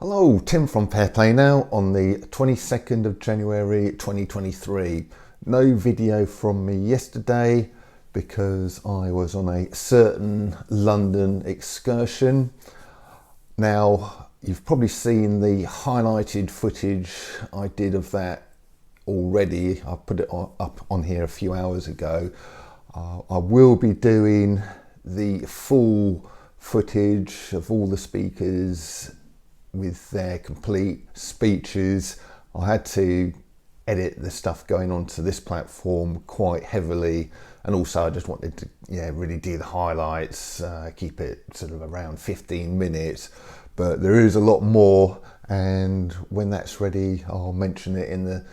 Hello, Tim from Fair Play Now on the 22nd of January 2023. No video from me yesterday because I was on a certain London excursion. Now, you've probably seen the highlighted footage I did of that already. I put it up on here a few hours ago. I will be doing the full footage of all the speakers with their complete speeches. I had to edit the stuff going onto this platform quite heavily, and also I just wanted to really do the highlights, keep it sort of around 15 minutes, but there is a lot more, and when that's ready I'll mention it in the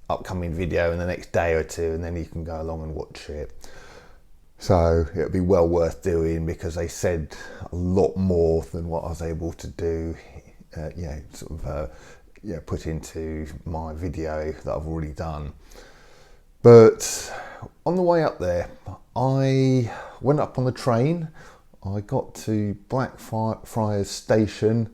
upcoming video in the next day or two, and then you can go along and watch it. So it'll be well worth doing because they said a lot more than what I was able to do, put into my video that I've already done. But on the way up there, I went up on the train. I got to Blackfriars Station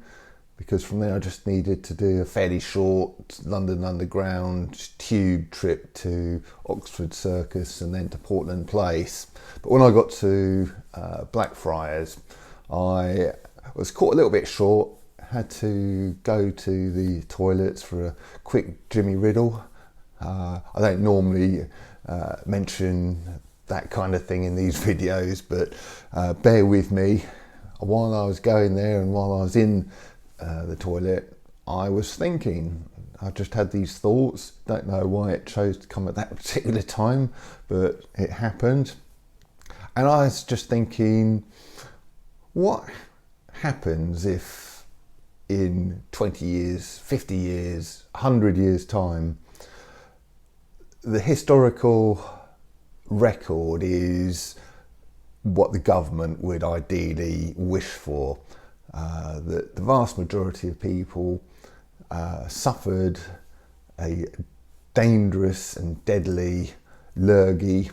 because from there I just needed to do a fairly short London Underground tube trip to Oxford Circus and then to Portland Place. But when I got to Blackfriars, I was caught a little bit short, had to go to the toilets for a quick Jimmy Riddle. I don't normally mention that kind of thing in these videos, but bear with me. While I was going there and while I was in the toilet, I was thinking. I just had these thoughts. Don't know why it chose to come at that particular time, but it happened. And I was just thinking, what happens if in 20 years, 50 years, 100 years time, the historical record is what the government would ideally wish for? That the vast majority of people suffered a dangerous and deadly lurgy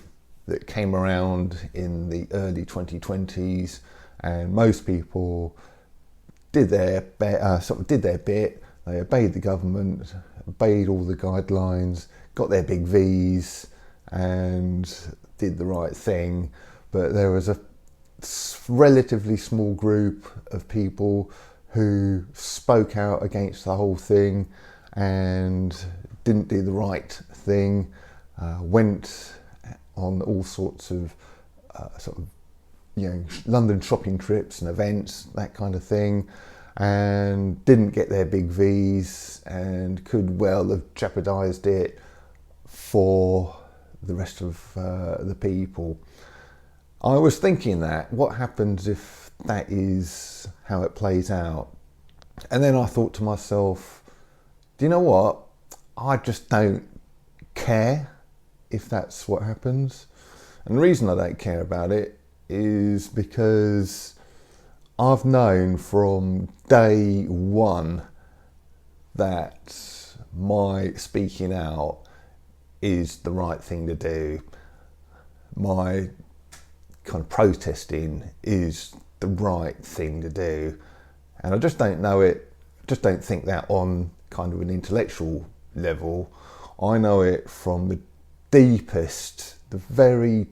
that came around in the early 2020s, and most people did their bit. They obeyed the government, obeyed all the guidelines, got their big V's and did the right thing. But there was a relatively small group of people who spoke out against the whole thing and didn't do the right thing, went on all sorts of London shopping trips and events, that kind of thing, and didn't get their big V's and could well have jeopardised it for the rest of the people. I was thinking that, what happens if that is how it plays out? And then I thought to myself, do you know what? I just don't care if that's what happens. And the reason I don't care about it is because I've known from day one that my speaking out is the right thing to do. My kind of protesting is the right thing to do, and I just don't know it, just don't think that on kind of an intellectual level. I know it from the very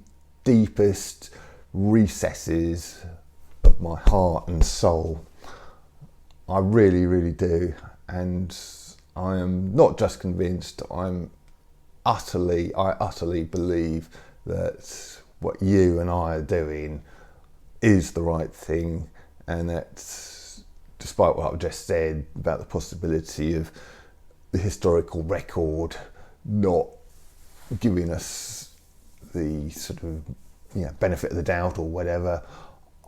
deepest recesses of my heart and soul. I really, really do, and I am not just convinced, I utterly believe that what you and I are doing is the right thing, and that despite what I've just said about the possibility of the historical record not giving us the sort of benefit of the doubt or whatever,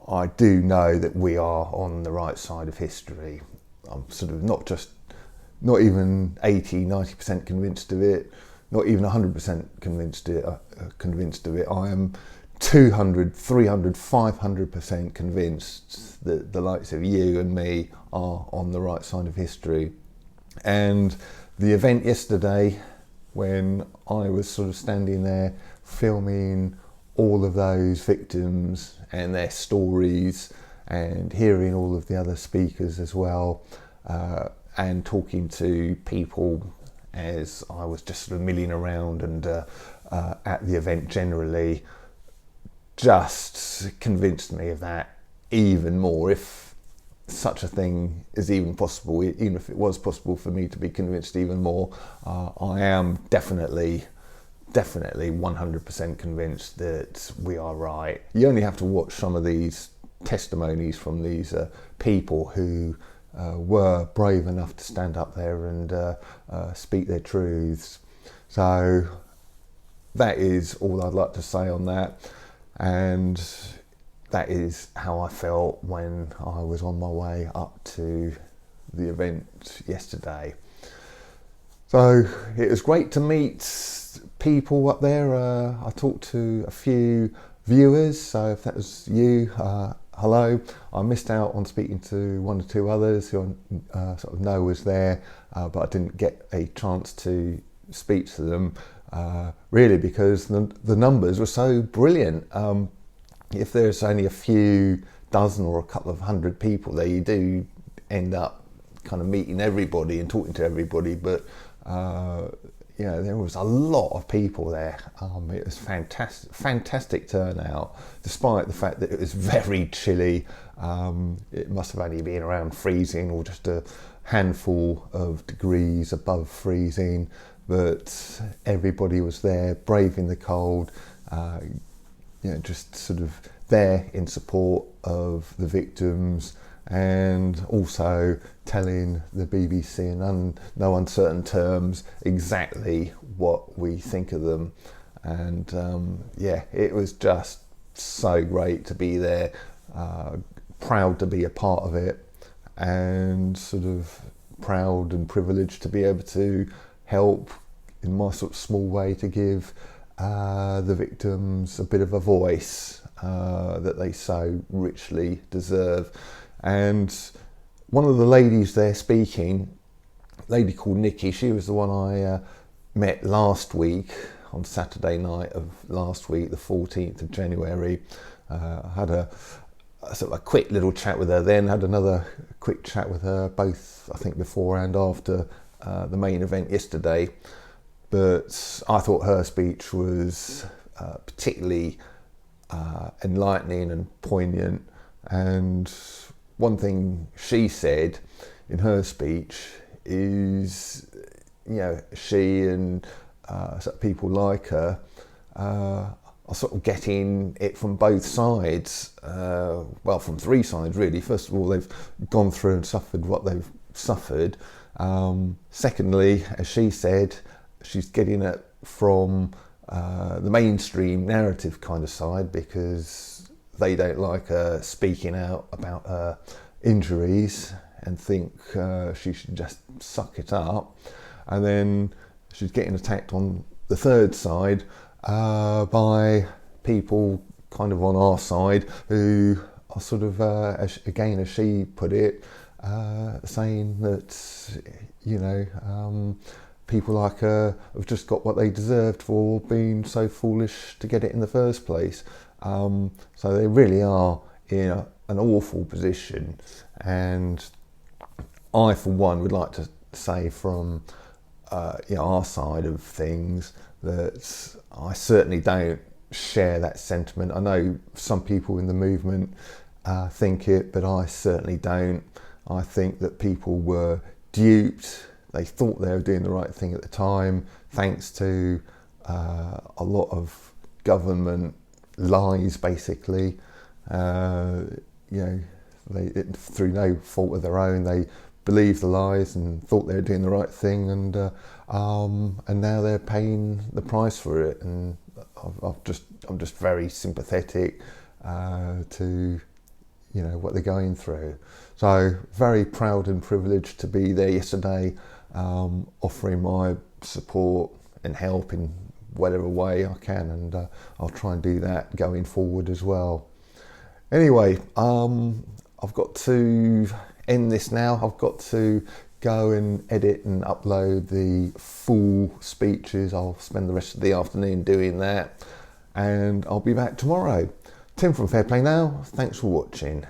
I do know that we are on the right side of history. I'm sort of not even 80-90% convinced of it, not even 100% convinced of it. I am 200, 300, 500% convinced that the likes of you and me are on the right side of history. And the event yesterday, when I was sort of standing there filming all of those victims and their stories and hearing all of the other speakers as well, and talking to people as I was just sort of milling around and at the event generally, just convinced me of that even more. If such a thing is even possible, even if it was possible for me to be convinced even more, I am definitely 100% convinced that we are right. You only have to watch some of these testimonies from these people who were brave enough to stand up there and speak their truths. So that is all I'd like to say on that, and that is how I felt when I was on my way up to the event yesterday. So it was great to meet people up there. I talked to a few viewers, so if that was you, hello. I missed out on speaking to one or two others who I sort of know was there, but I didn't get a chance to speak to them, really because the numbers were so brilliant. If there's only a few dozen or a couple of hundred people there, you do end up kind of meeting everybody and talking to everybody, but you know, there was a lot of people there. It was fantastic turnout, despite the fact that it was very chilly. It must have only been around freezing or just a handful of degrees above freezing, but everybody was there, braving the cold, you know, just sort of there in support of the victims, and also telling the BBC in no uncertain terms exactly what we think of them. And yeah, it was just so great to be there, proud to be a part of it, and sort of proud and privileged to be able to help in my sort of small way to give the victims a bit of a voice that they so richly deserve. And one of the ladies there speaking, a lady called Nikki, she was the one I met last week on Saturday night of last week, the 14th of January. I had a sort of a quick little chat with her, then had another quick chat with her, both I think before and after the main event yesterday. But I thought her speech was particularly enlightening and poignant. And one thing she said in her speech is, you know, she and sort of people like her are sort of getting it from both sides. Well, from three sides really. First of all, they've gone through and suffered what they've suffered. Secondly, as she said, she's getting it from the mainstream narrative kind of side, because they don't like her speaking out about her injuries and think she should just suck it up. And then she's getting attacked on the third side by people kind of on our side who are sort of, as she put it, saying that, you know, people like her have just got what they deserved for being so foolish to get it in the first place. So they really are in an awful position. And I, for one, would like to say from you know, our side of things that I certainly don't share that sentiment. I know some people in the movement think it, but I certainly don't. I think that people were duped. They thought they were doing the right thing at the time, thanks to a lot of government lies, basically. You know, through no fault of their own, they believed the lies and thought they were doing the right thing, and now they're paying the price for it. And I'm just very sympathetic to, you know, what they're going through. So very proud and privileged to be there yesterday, offering my support and help in whatever way I can, and I'll try and do that going forward as well. Anyway, I've got to end this now. I've got to go and edit and upload the full speeches. I'll spend the rest of the afternoon doing that, and I'll be back tomorrow. Tim from Fair Play Now, thanks for watching.